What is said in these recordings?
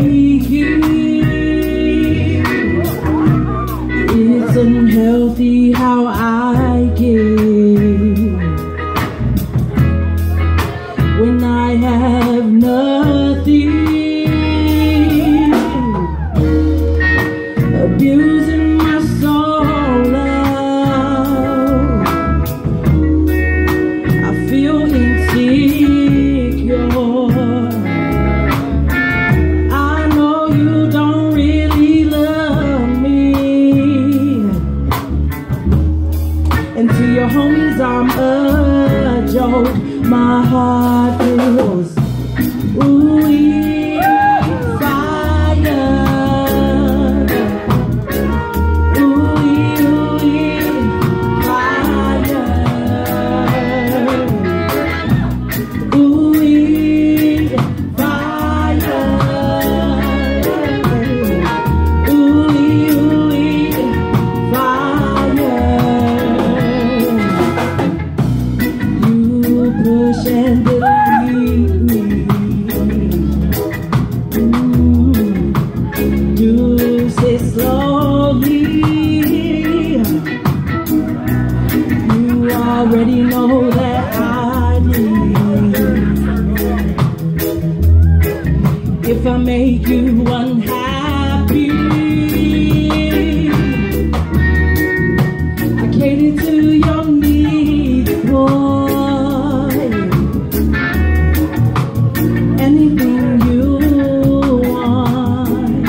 take it. It's unhealthy how I give when I have nothing. Abusing my soul out. I feel insecure. I know you don't really love me, and to your homies I'm a joke. My heart feels ooh-wee, fire. Ooh-wee, ooh-wee, fire. Ooh-wee, fire. Ooh-wee, ooh-wee, fire. You push and believe me. Do say slowly. You already know that I need. If I make you unhappy, I cater to your needs, boy. Anything you want.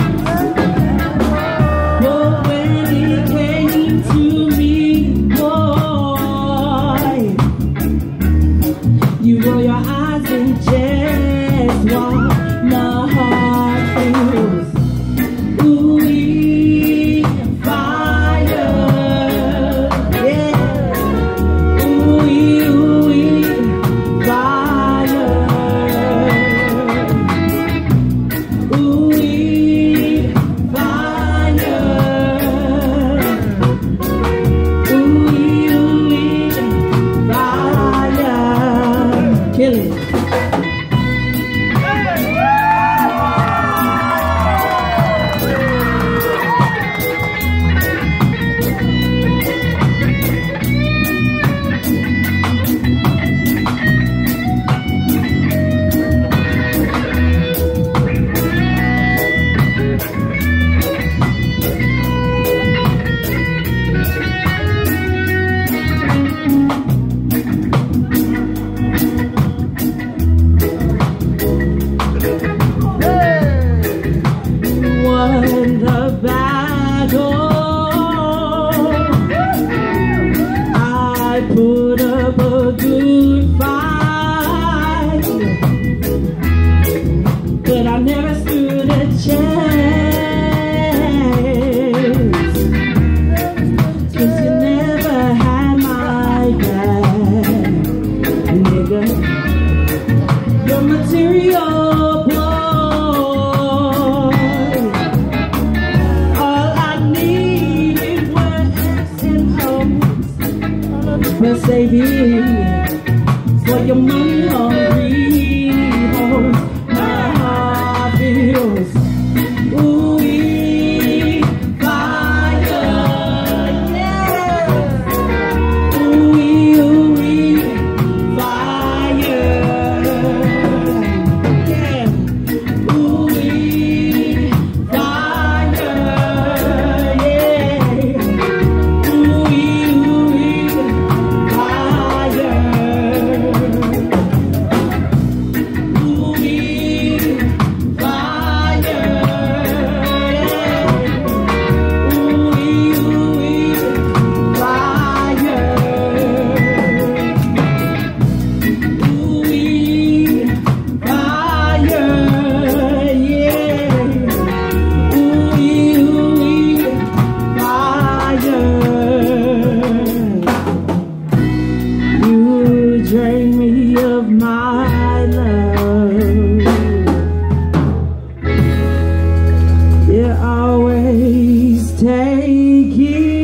But when it came to me, boy, you roll your eyes and just walk. My heart feels ooh-wee, fire. Yeah. Ooh-wee, ooh-wee, fire. Ooh-wee, fire. Ooh-wee, ooh-wee, fire. Kill it. The battle, I put up a good fight, but I never stood a chance, 'cause you never had my back, nigga. Your material Mercedes for your money hungry hoes. My heart feels ooh-wee, fire. Yeah. Ooh-wee, ooh-wee, fire. Yeah. Ooh-wee, fire. Yeah. Ooh-wee, ooh-wee, fire. always take it.